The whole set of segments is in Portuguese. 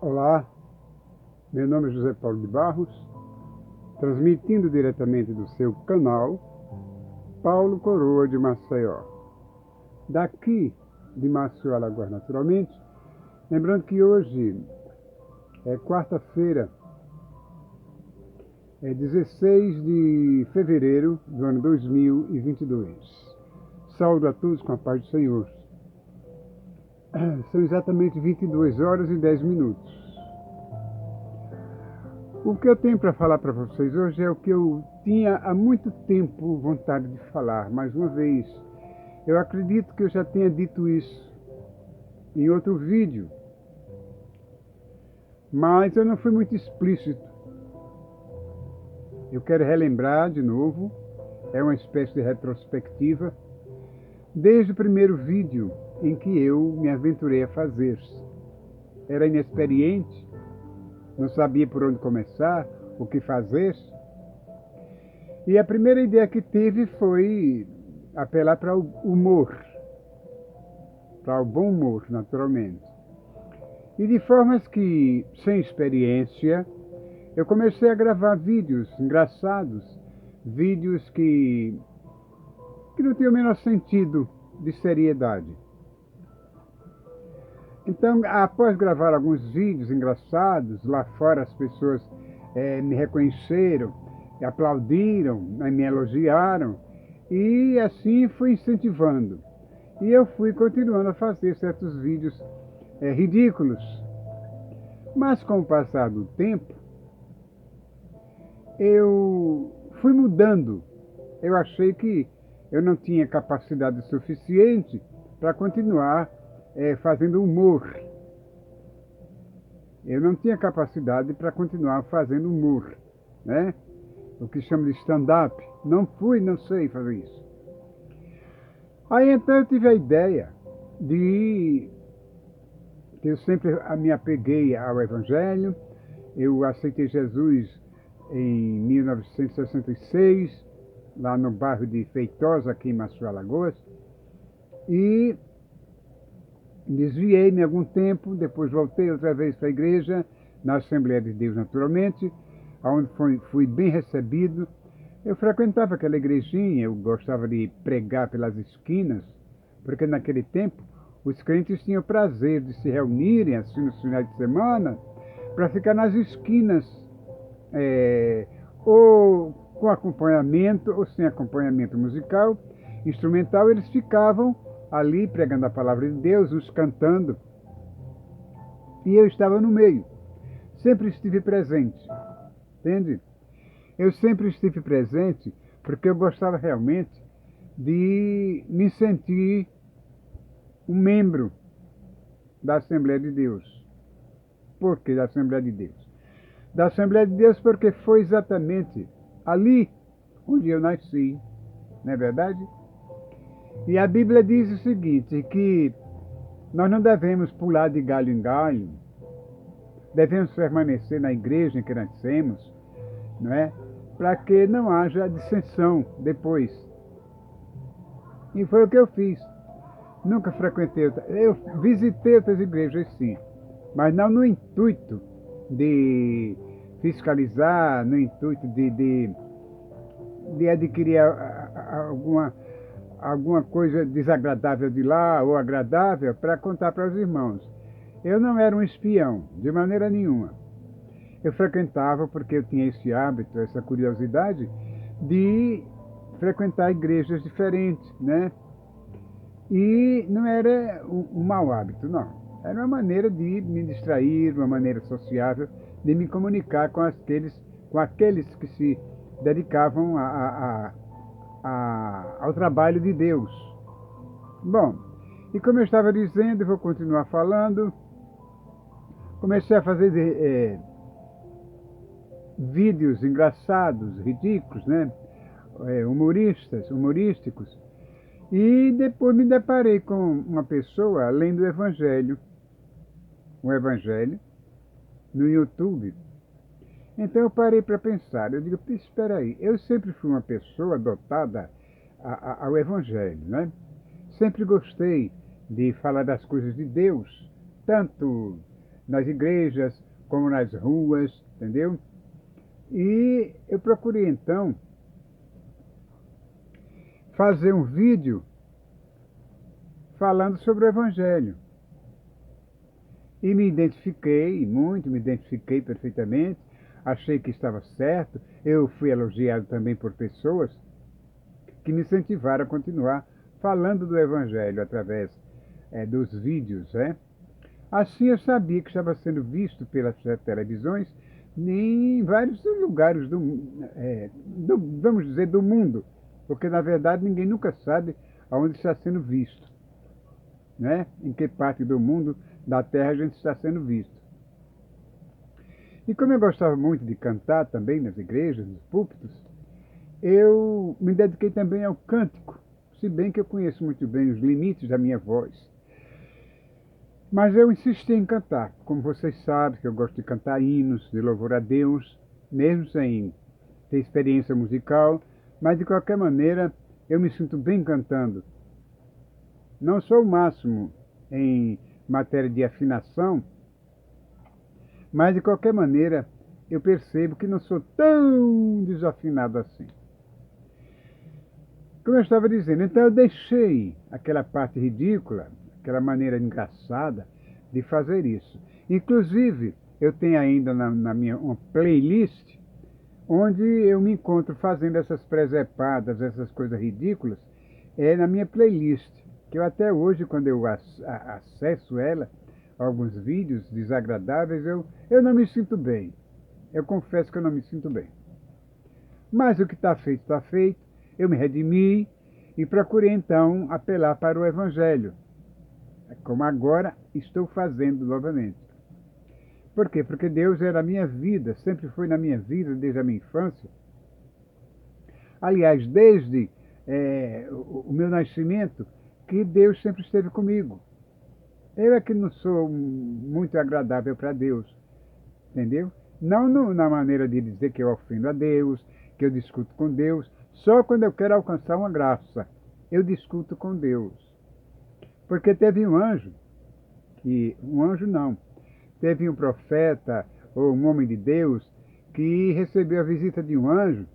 Olá, meu nome é José Paulo de Barros, transmitindo diretamente do seu canal Paulo Coroa de Maceió. Daqui de Maceió, Alagoas, naturalmente, lembrando que hoje é quarta-feira, é 16 de fevereiro do ano 2022. Saúdo a todos com a paz do Senhor. São exatamente 22 horas e 10 minutos. O que eu tenho para falar para vocês hoje é o que eu tinha há muito tempo vontade de falar. Mais uma vez, eu acredito que eu já tenha dito isso em outro vídeo, mas eu não fui muito explícito. Eu quero relembrar de novo, é uma espécie de retrospectiva, desde o primeiro vídeo em que eu me aventurei a fazer. Era inexperiente, não sabia por onde começar, o que fazer. E a primeira ideia que tive foi apelar para o humor, para o bom humor, naturalmente. E de formas que, sem experiência, eu comecei a gravar vídeos engraçados, vídeos que não tinham o menor sentido de seriedade. Então, após gravar alguns vídeos engraçados, lá fora as pessoas me reconheceram, me aplaudiram, me elogiaram, e assim fui incentivando. E eu fui continuando a fazer certos vídeos ridículos. Mas com o passar do tempo, eu fui mudando. Eu achei que eu não tinha capacidade suficiente para continuar fazendo humor. Eu não tinha capacidade para continuar fazendo humor, né? O que chama de stand-up. Não sei fazer isso. Aí então eu tive a ideia de que eu sempre me apeguei ao Evangelho. Eu aceitei Jesus em 1966, lá no bairro de Feitosa, aqui em Maceió, Alagoas, e desviei-me algum tempo, depois voltei outra vez para a igreja, na Assembleia de Deus, naturalmente, onde fui bem recebido. Eu frequentava aquela igrejinha, eu gostava de pregar pelas esquinas, porque naquele tempo os crentes tinham o prazer de se reunirem assim nos finais de semana para ficar nas esquinas, ou com acompanhamento ou sem acompanhamento musical, instrumental. Eles ficavam ali pregando a palavra de Deus, uns cantando, e eu estava no meio, sempre estive presente, entende? Eu sempre estive presente porque eu gostava realmente de me sentir um membro da Assembleia de Deus. Por que da Assembleia de Deus? Da Assembleia de Deus porque foi exatamente ali onde eu nasci, não é verdade? E a Bíblia diz o seguinte, que nós não devemos pular de galho em galho, devemos permanecer na igreja em que nascemos, não é? Para que não haja dissensão depois. E foi o que eu fiz. Nunca frequentei, eu visitei outras igrejas sim, mas não no intuito de fiscalizar, no intuito de adquirir alguma coisa desagradável de lá ou agradável para contar para os irmãos. Eu não era um espião, de maneira nenhuma. Eu frequentava porque eu tinha esse hábito, essa curiosidade de frequentar igrejas diferentes, né? E não era um mau hábito, não. Era uma maneira de me distrair, uma maneira sociável de me comunicar com aqueles que se dedicavam ao trabalho de Deus. Bom, e como eu estava dizendo, eu vou continuar falando, comecei a fazer vídeos engraçados, ridículos, né? Humorísticos. E depois me deparei com uma pessoa lendo o Evangelho, no YouTube. Então eu parei para pensar, eu digo, espera aí, eu sempre fui uma pessoa dotada ao Evangelho, né? Sempre gostei de falar das coisas de Deus, tanto nas igrejas, como nas ruas, entendeu? E eu procurei então fazer um vídeo falando sobre o Evangelho. E me identifiquei muito, me identifiquei perfeitamente, achei que estava certo. Eu fui elogiado também por pessoas que me incentivaram a continuar falando do Evangelho através dos vídeos, né? Assim eu sabia que estava sendo visto pelas televisões em vários lugares vamos dizer, do mundo, porque na verdade ninguém nunca sabe aonde está sendo visto, né? Em que parte do mundo, da terra, a gente está sendo visto. E como eu gostava muito de cantar também nas igrejas, nos púlpitos, eu me dediquei também ao cântico, se bem que eu conheço muito bem os limites da minha voz. Mas eu insisti em cantar. Como vocês sabem, que eu gosto de cantar hinos de louvor a Deus, mesmo sem ter experiência musical, mas de qualquer maneira eu me sinto bem cantando. Não sou o máximo em matéria de afinação, mas de qualquer maneira eu percebo que não sou tão desafinado assim. Como eu estava dizendo, então eu deixei aquela parte ridícula, aquela maneira engraçada de fazer isso. Inclusive, eu tenho ainda na minha uma playlist onde eu me encontro fazendo essas presepadas, essas coisas ridículas, na minha playlist, que eu até hoje, quando eu acesso ela, alguns vídeos desagradáveis, eu não me sinto bem. Eu confesso que eu não me sinto bem. Mas o que está feito, está feito. Eu me redimi e procurei então apelar para o Evangelho, como agora estou fazendo novamente. Por quê? Porque Deus era a minha vida, sempre foi na minha vida desde a minha infância. Aliás, desde o meu nascimento, que Deus sempre esteve comigo. Eu é que não sou muito agradável para Deus, entendeu? Não na maneira de dizer que eu ofendo a Deus, que eu discuto com Deus, só quando eu quero alcançar uma graça, eu discuto com Deus. Porque teve um anjo, teve um profeta ou um homem de Deus que recebeu a visita de um anjo,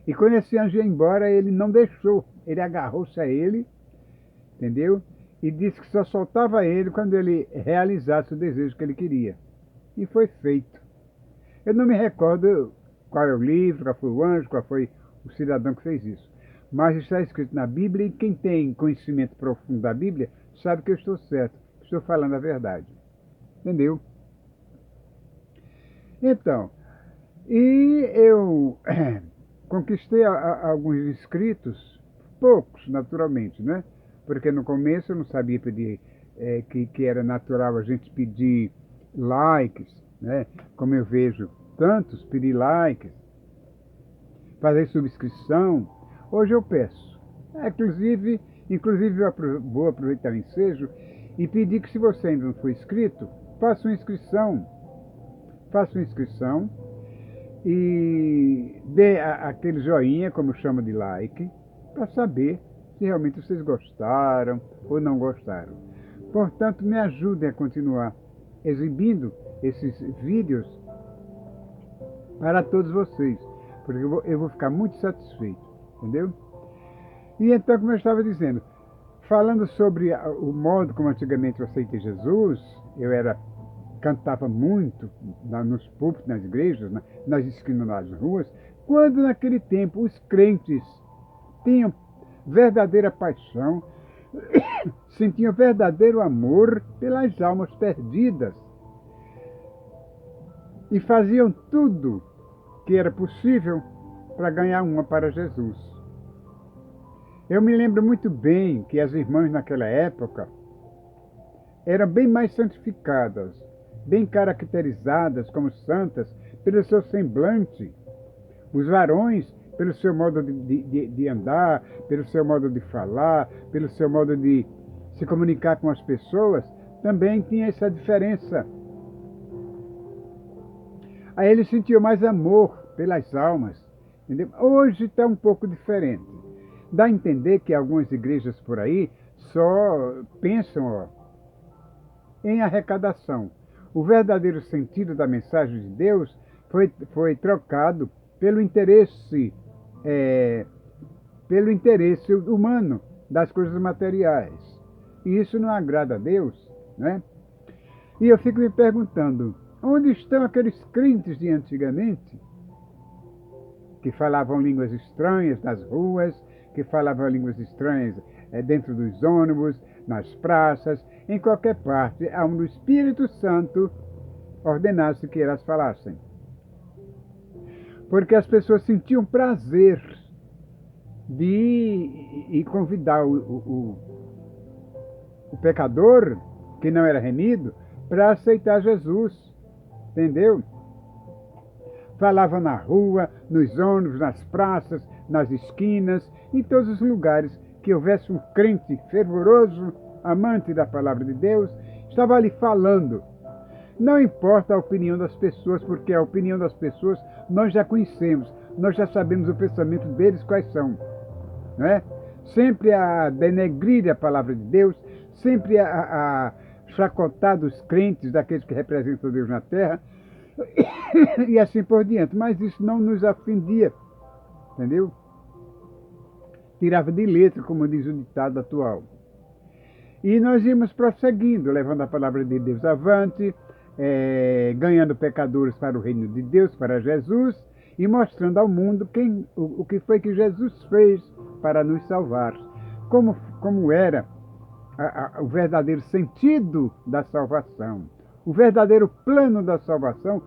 e quando esse anjo ia embora, ele não deixou, ele agarrou-se a ele, entendeu? E disse que só soltava ele quando ele realizasse o desejo que ele queria. E foi feito. Eu não me recordo qual é o livro, qual foi o anjo, qual foi o cidadão que fez isso. Mas está escrito na Bíblia, e quem tem conhecimento profundo da Bíblia sabe que eu estou certo, que estou falando a verdade. Entendeu? Então, e eu conquistei alguns inscritos, poucos, naturalmente, né? Porque no começo eu não sabia pedir, que era natural a gente pedir likes, né? Como eu vejo tantos pedir likes, fazer subscrição. Hoje eu peço. Inclusive eu vou aproveitar o ensejo e pedir que, se você ainda não for inscrito, faça uma inscrição. Faça uma inscrição e dê aquele joinha, como chama de like, para saber se realmente vocês gostaram ou não gostaram. Portanto, me ajudem a continuar exibindo esses vídeos para todos vocês, porque eu vou ficar muito satisfeito, entendeu? E então, como eu estava dizendo, falando sobre o modo como antigamente eu aceitei Jesus, cantava muito nos púlpitos, nas igrejas, nas esquinas, nas ruas, quando naquele tempo os crentes tinham verdadeira paixão, sentiam verdadeiro amor pelas almas perdidas e faziam tudo que era possível para ganhar uma para Jesus. Eu me lembro muito bem que as irmãs naquela época eram bem mais santificadas, bem caracterizadas como santas pelo seu semblante. Os varões, pelo seu modo de andar, pelo seu modo de falar, pelo seu modo de se comunicar com as pessoas, também tinha essa diferença. Aí eles sentiam mais amor pelas almas. Entendeu? Hoje está um pouco diferente. Dá a entender que algumas igrejas por aí só pensam em arrecadação. O verdadeiro sentido da mensagem de Deus foi trocado pelo interesse humano das coisas materiais. E isso não agrada a Deus, né? E eu fico me perguntando, onde estão aqueles crentes de antigamente que falavam línguas estranhas nas ruas, que falavam línguas estranhas dentro dos ônibus, nas praças, em qualquer parte, onde o Espírito Santo ordenasse que elas falassem. Porque as pessoas sentiam prazer de convidar o pecador, que não era remido, para aceitar Jesus, entendeu? Falavam na rua, nos ônibus, nas praças, nas esquinas, em todos os lugares que houvesse um crente fervoroso, amante da palavra de Deus, estava ali falando. Não importa a opinião das pessoas, porque a opinião das pessoas nós já conhecemos, nós já sabemos o pensamento deles quais são, não é? Sempre a denegrir a palavra de Deus, sempre a chacotar dos crentes, daqueles que representam Deus na terra, e assim por diante. Mas isso não nos ofendia, entendeu? Tirava de letra, como diz o ditado atual. E nós íamos prosseguindo, levando a palavra de Deus avante, ganhando pecadores para o reino de Deus, para Jesus, e mostrando ao mundo o que foi que Jesus fez para nos salvar. Como era o verdadeiro sentido da salvação, o verdadeiro plano da salvação.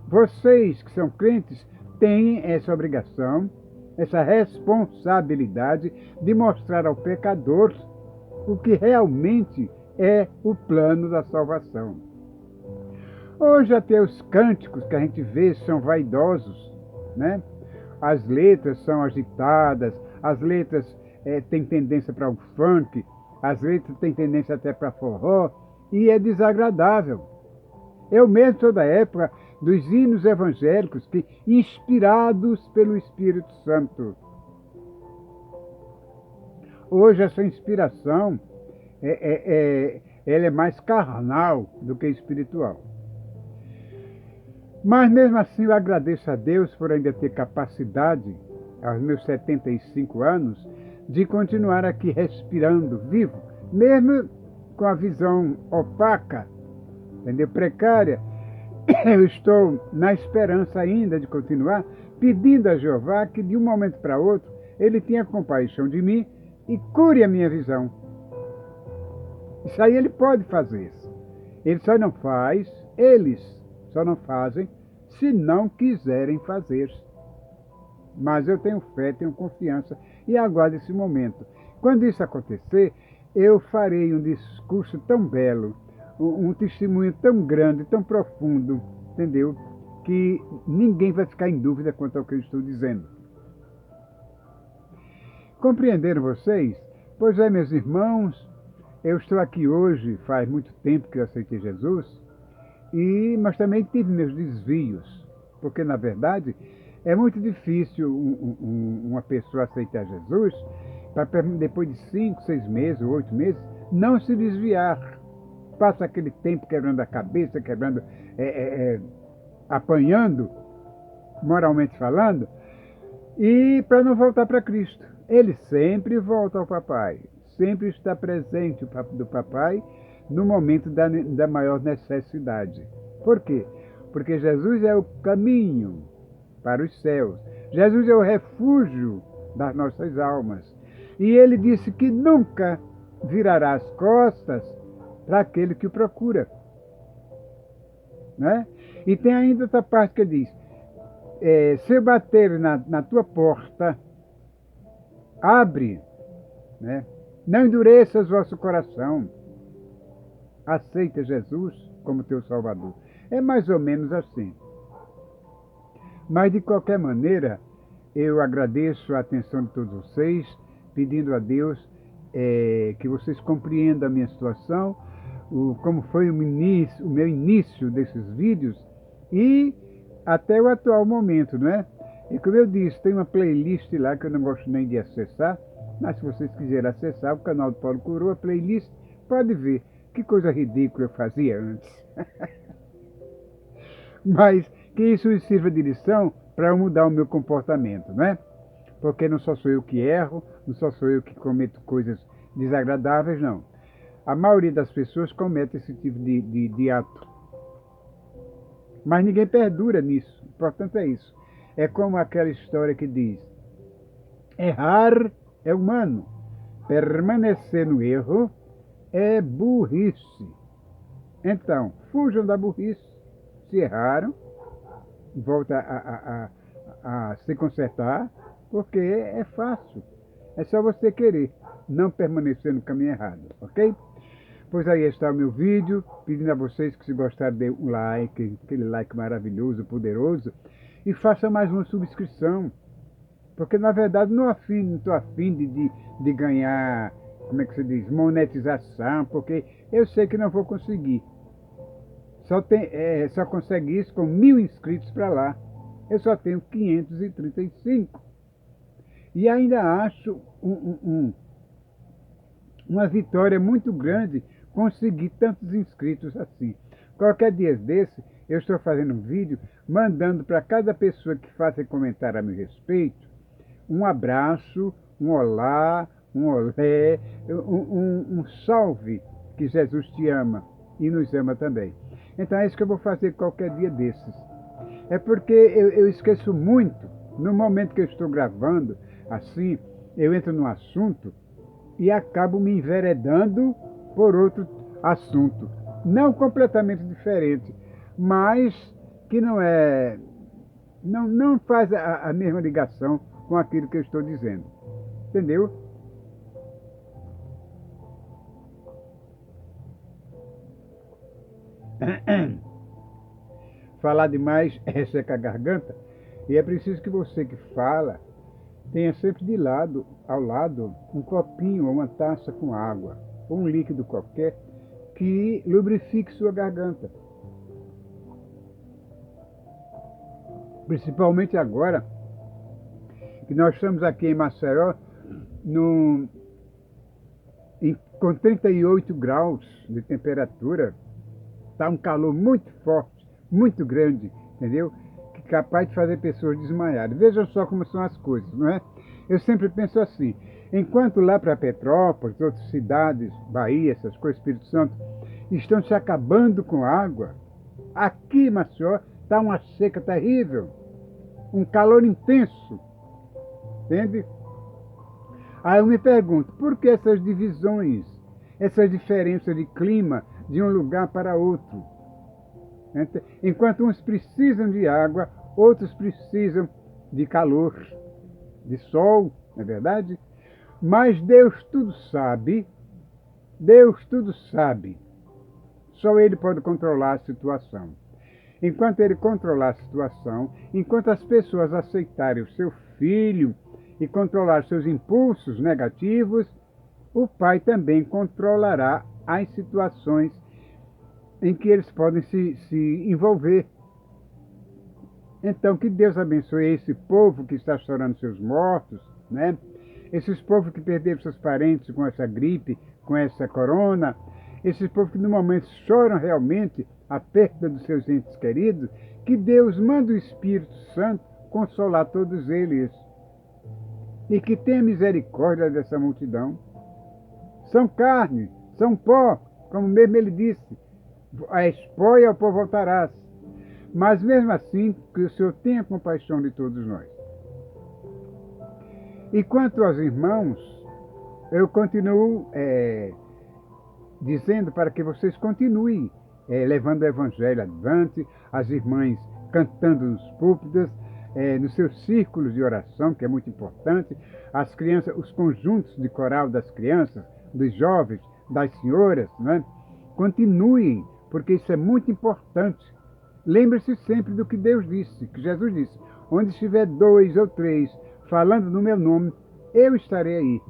Vocês que são crentes, têm essa obrigação, essa responsabilidade de mostrar ao pecador o que realmente é o plano da salvação. Hoje até os cânticos que a gente vê são vaidosos, né? As letras são agitadas, as letras têm tendência para o funk, as letras têm tendência até para forró, e é desagradável. Eu mesmo sou da época dos hinos evangélicos, que, inspirados pelo Espírito Santo. Hoje essa inspiração ela é mais carnal do que espiritual. Mas mesmo assim eu agradeço a Deus por ainda ter capacidade, aos meus 75 anos, de continuar aqui respirando, vivo, mesmo com a visão opaca, entendeu? Precária. Eu estou na esperança ainda de continuar, pedindo a Jeová que de um momento para outro Ele tenha compaixão de mim e cure a minha visão. Isso aí Ele pode fazer. Eles só não fazem se não quiserem fazer. Mas eu tenho fé, tenho confiança e aguardo esse momento. Quando isso acontecer, eu farei um discurso tão belo, um testemunho tão grande, tão profundo, entendeu? Que ninguém vai ficar em dúvida quanto ao que eu estou dizendo. Compreenderam vocês? Pois é, meus irmãos, eu estou aqui hoje, faz muito tempo que eu aceitei Jesus, mas também tive meus desvios, porque na verdade é muito difícil uma pessoa aceitar Jesus para depois de 5, 6 meses ou 8 meses não se desviar. Passa aquele tempo quebrando a cabeça, apanhando, moralmente falando, e para não voltar para Cristo. Ele sempre volta ao papai, sempre está presente do papai no momento da maior necessidade. Por quê? Porque Jesus é o caminho para os céus. Jesus é o refúgio das nossas almas. E ele disse que nunca virará as costas para aquele que o procura. Né? E tem ainda outra parte que ele diz, se eu bater na tua porta, abre, né? Não endureças vosso coração, aceita Jesus como teu Salvador. É mais ou menos assim. Mas de qualquer maneira, eu agradeço a atenção de todos vocês, pedindo a Deus que vocês compreendam a minha situação, como foi o meu início desses vídeos e até o atual momento, não é? E como eu disse, tem uma playlist lá que eu não gosto nem de acessar, mas se vocês quiserem acessar o canal do Paulo Coroa, a playlist, pode ver. que coisa ridícula eu fazia antes. Mas que isso sirva de lição para eu mudar o meu comportamento, né? Porque não só sou eu que erro, não só sou eu que cometo coisas desagradáveis, não. A maioria das pessoas comete esse tipo de ato. Mas ninguém perdura nisso. O importante é isso. É como aquela história que diz: errar é humano, permanecer no erro é burrice. Então, fujam da burrice. Se erraram, volta a se consertar, porque é fácil. É só você querer não permanecer no caminho errado, ok? Pois aí está o meu vídeo, pedindo a vocês que se gostarem dê um like, aquele like maravilhoso, poderoso, e faça mais uma subscrição, porque na verdade não estou afim de ganhar, como é que se diz, monetização, porque eu sei que não vou conseguir. Só consegue isso com 1000 inscritos para lá. Eu só tenho 535. E ainda acho uma vitória muito grande conseguir tantos inscritos assim. Qualquer dia desse, eu estou fazendo um vídeo mandando para cada pessoa que faça comentário a meu respeito um abraço, um olá, um olé, um salve, que Jesus te ama e nos ama também. Então é isso que eu vou fazer qualquer dia desses. É porque eu esqueço muito, no momento que eu estou gravando, assim, eu entro num assunto e acabo me enveredando por outro assunto. Não completamente diferente, mas que não faz a mesma ligação com aquilo que eu estou dizendo. Entendeu? Falar demais resseca a garganta, e é preciso que você que fala tenha sempre ao lado, um copinho ou uma taça com água, ou um líquido qualquer, que lubrifique sua garganta. Principalmente agora, que nós estamos aqui em Maceió, com 38 graus de temperatura, está um calor muito forte, muito grande, entendeu? Que é capaz de fazer pessoas desmaiarem. Vejam só como são as coisas, não é? Eu sempre penso assim, enquanto lá para Petrópolis, outras cidades, Bahia, essas coisas, Espírito Santo, estão se acabando com água, aqui em Maceió está uma seca terrível, um calor intenso, entende? Aí eu me pergunto, por que essas divisões, essas diferenças de clima de um lugar para outro? Enquanto uns precisam de água, outros precisam de calor, de sol, não é verdade? Mas Deus tudo sabe, Deus tudo sabe. Só Ele pode controlar a situação. Enquanto Ele controlar a situação, enquanto as pessoas aceitarem o seu filho e controlar seus impulsos negativos, o Pai também controlará as situações em que eles podem se envolver. Então, que Deus abençoe esse povo que está chorando seus mortos, né? Esses povos que perderam seus parentes com essa gripe, com essa corona, esses povos que no momento choram realmente a perda dos seus entes queridos, que Deus manda o Espírito Santo consolar todos eles. E que tenha misericórdia dessa multidão. São carne, são pó, como mesmo ele disse, a pó e ao pó voltarás. Mas mesmo assim, que o Senhor tenha compaixão de todos nós. E quanto aos irmãos, eu continuo dizendo para que vocês continuem levando o Evangelho adiante, as irmãs cantando nos púlpitos, nos seus círculos de oração, que é muito importante, as crianças, os conjuntos de coral das crianças, dos jovens, das senhoras, né? Continuem, porque isso é muito importante. Lembre-se sempre do que Deus disse, que Jesus disse, onde estiver 2 ou 3 falando no meu nome, eu estarei aí.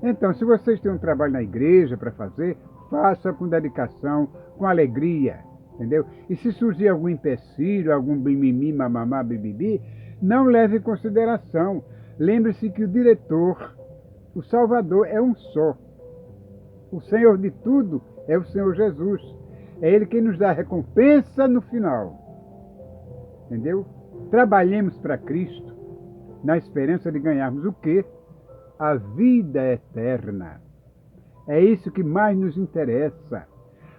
Então, se vocês têm um trabalho na igreja para fazer, faça com dedicação, com alegria, entendeu? E se surgir algum empecilho, algum bimimi, mamamá, bibibi, não leve em consideração. Lembre-se que o diretor, o Salvador, é um só. O Senhor de tudo é o Senhor Jesus. É Ele quem nos dá a recompensa no final. Entendeu? Trabalhemos para Cristo na esperança de ganharmos o quê? A vida eterna. É isso que mais nos interessa.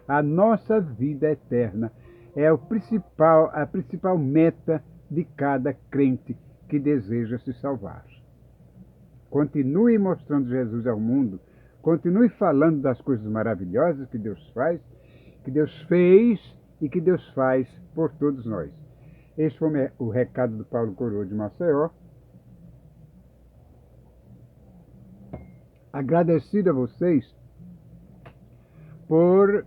A nossa vida eterna é a principal meta de cada crente que deseja se salvar. Continue mostrando Jesus ao mundo. Continue falando das coisas maravilhosas que Deus faz, que Deus fez e que Deus faz por todos nós. Este foi o recado do Paulo Coroa de Maceió. Agradecido a vocês por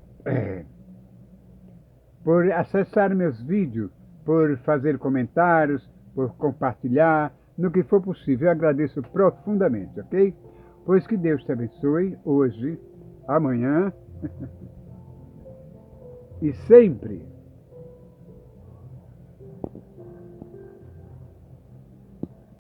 acessar meus vídeos, por fazer comentários, por compartilhar, no que for possível. Eu agradeço profundamente, ok? Pois que Deus te abençoe hoje, amanhã e sempre.